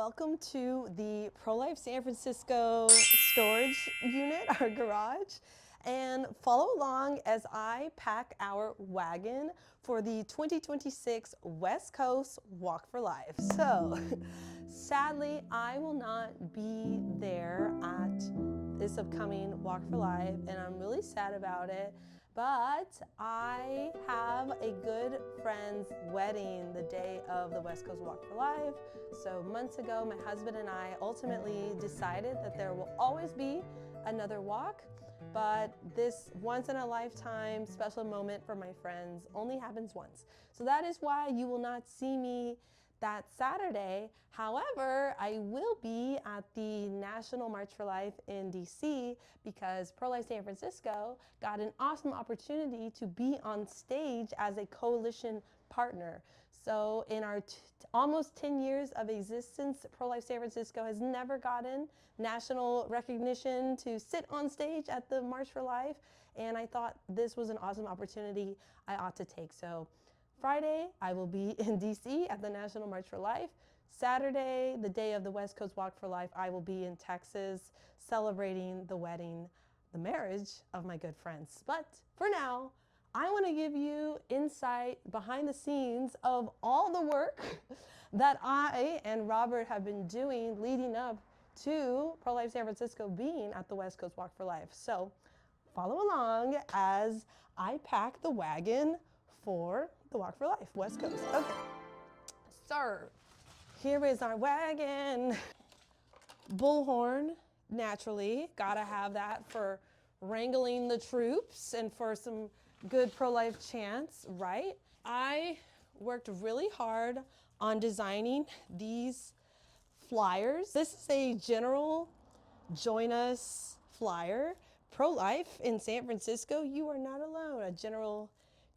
welcome to the Pro-Life San Francisco storage unit, our garage. And follow along as I pack our wagon for the 2026 West Coast Walk for Life. So, sadly, I will not be there at this upcoming Walk for Life, and I'm really sad about it. But I have a good friend's wedding the day of the West Coast Walk for Life. So months ago, my husband and I ultimately decided that there will always be another walk, but this once in a lifetime special moment for my friends only happens once. So that is why you will not see me that Saturday. However, I will be at the National March for Life in DC because Pro-Life San Francisco got an awesome opportunity to be on stage as a coalition partner. So in our almost 10 years of existence, Pro-Life San Francisco has never gotten national recognition to sit on stage at the March for Life, and I thought this was an awesome opportunity I ought to take. So Friday, I will be in DC at the National March for Life. Saturday, the day of the West Coast Walk for Life, I will be in Texas celebrating the wedding, the marriage of my good friends. But for now, I want to give you insight behind the scenes of all the work that I and Robert have been doing leading up to Pro-Life San Francisco being at the West Coast Walk for Life. So follow along as I pack the wagon for the Walk for Life, West Coast. Okay, so here is our wagon. Bullhorn, naturally, gotta have that for wrangling the troops and for some good pro-life chants, right? I worked really hard on designing these flyers. This is a general join us flyer. Pro-life in San Francisco, you are not alone. A general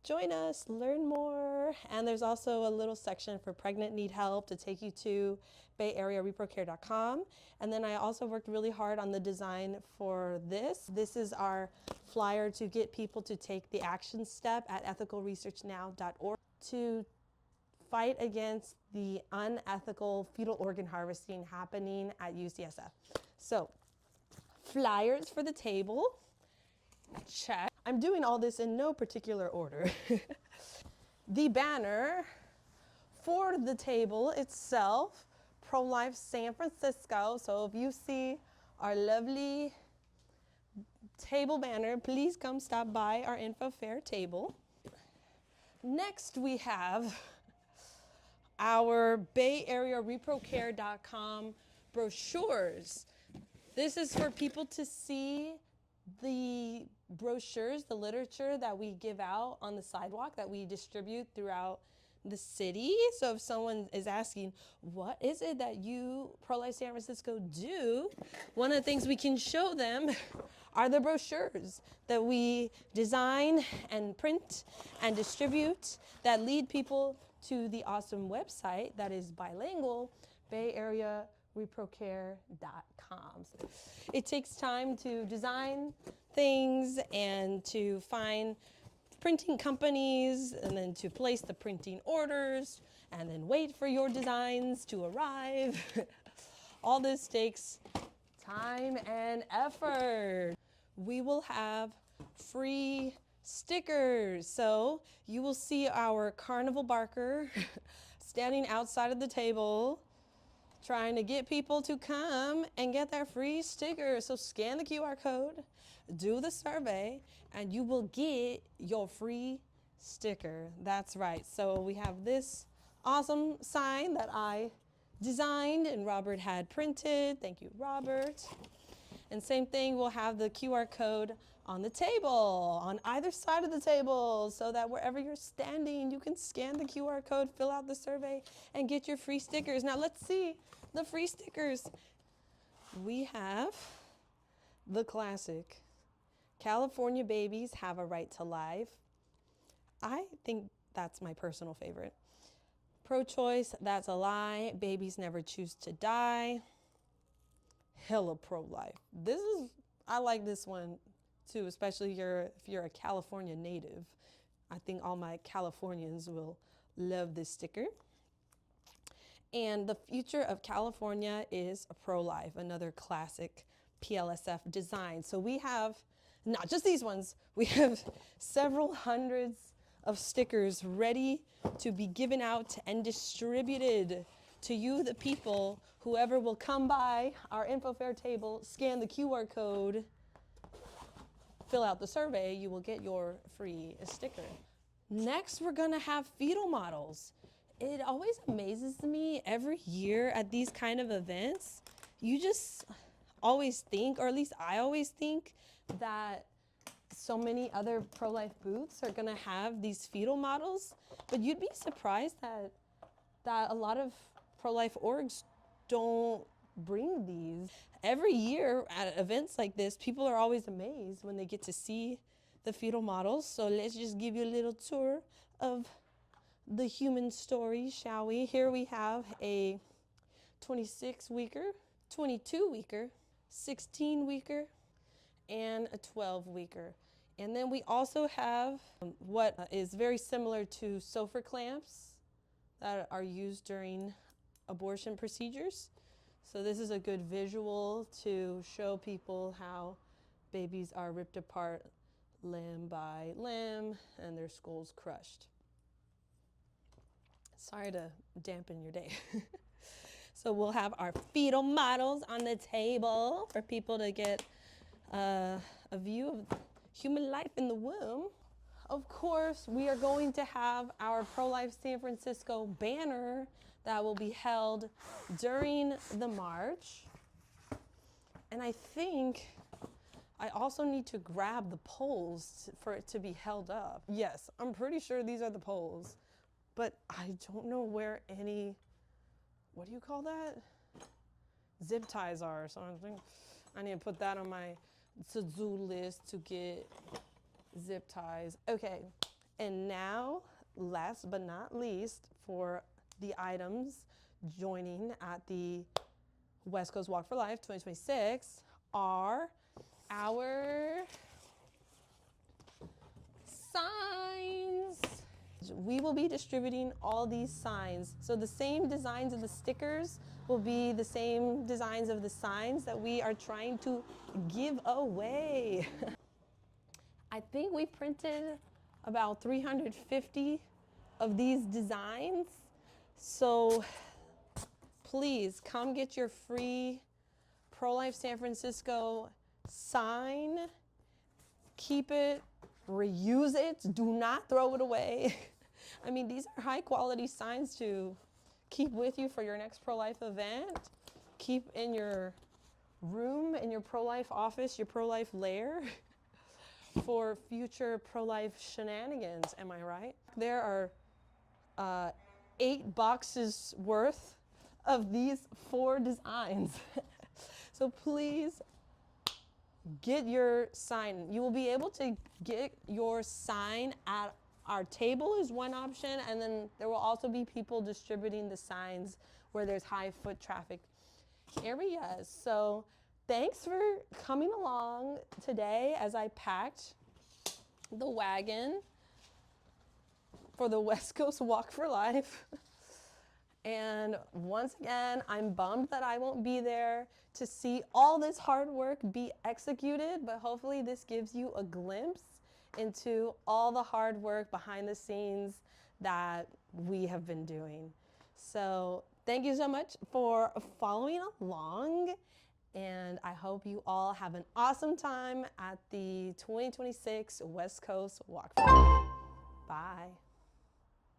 join us, learn more. And there's also a little section for pregnant need help to take you to bayareareprocare.com. And then I also worked really hard on the design for this. This is our flyer to get people to take the action step at ethicalresearchnow.org to fight against the unethical fetal organ harvesting happening at UCSF. So, flyers for the table, check. I'm doing all this in no particular order. The banner for the table itself, Pro-Life San Francisco. So if you see our lovely table banner, please come stop by our info fair table. Next we have our bayareareprocare.com brochures. This is for people to see the brochures, the literature that we give out on the sidewalk that we distribute throughout the city. So if someone is asking, what is it that you, Pro-Life San Francisco, do? One of the things we can show them are the brochures that we design and print and distribute that lead people to the awesome website that is bilingual, bayareareprocare.com. It takes time to design things and to find printing companies and then to place the printing orders and then wait for your designs to arrive. All this takes time and effort. We will have free stickers. So you will see our carnival barker standing outside of the table trying to get people to come and get their free stickers. So scan the QR code, do the survey, and you will get your free sticker. That's right. So we have this awesome sign that I designed and Robert had printed. Thank you, Robert. And same thing, we'll have the QR code on the table, on either side of the table, so that wherever you're standing, you can scan the QR code, fill out the survey, and get your free stickers. Now let's see the free stickers. We have the classic, California babies have a right to life. I think that's my personal favorite. Pro-choice, that's a lie. Babies never choose to die. Hella pro-life. I like this one too, especially if you're a California native. I think all my Californians will love this sticker. And the future of California is pro-life, another classic PLSF design. So we have not just these ones, we have several hundreds of stickers ready to be given out and distributed to you, the people, whoever will come by our info fair table, scan the QR code, fill out the survey, you will get your free sticker. Next, we're gonna have fetal models. It always amazes me every year at these kind of events. You just always think, or at least I always think, that so many other pro-life booths are gonna have these fetal models, but you'd be surprised that a lot of pro-life orgs don't bring these. Every year at events like this, people are always amazed when they get to see the fetal models. So let's just give you a little tour of the human story, shall we? Here we have a 26-weeker, 22-weeker, 16-weeker, and a 12-weeker. And then we also have what is very similar to SOFR clamps that are used during abortion procedures. So this is a good visual to show people how babies are ripped apart limb by limb and their skulls crushed. Sorry to dampen your day. So we'll have our fetal models on the table for people to get a view of human life in the womb. Of course, we are going to have our Pro-Life San Francisco banner that will be held during the march. And I think I also need to grab the poles for it to be held up. Yes, I'm pretty sure these are the poles, but I don't know where any, what do you call that? Zip ties are. So I think I need to put that on my to-do list to get zip ties. Okay, and now, last but not least, for the items joining at the West Coast Walk for Life 2026 are our signs. We will be distributing all these signs. So the same designs of the stickers will be the same designs of the signs that we are trying to give away. I think we printed about 350 of these designs. So please come get your free Pro-Life San Francisco sign. Keep it, reuse it, do not throw it away. I mean, these are high quality signs to keep with you for your next pro-life event. Keep in your room, in your pro-life office, your pro-life lair for future pro-life shenanigans, am I right? There are 8 boxes worth of these 4 designs. So please get your sign. You will be able to get your sign at our table is one option, and then there will also be people distributing the signs where there's high foot traffic areas. So thanks for coming along today as I packed the wagon for the West Coast Walk for Life. And once again, I'm bummed that I won't be there to see all this hard work be executed, but hopefully this gives you a glimpse into all the hard work behind the scenes that we have been doing. So thank you so much for following along, and I hope you all have an awesome time at the 2026 West Coast Walk for Life. Bye.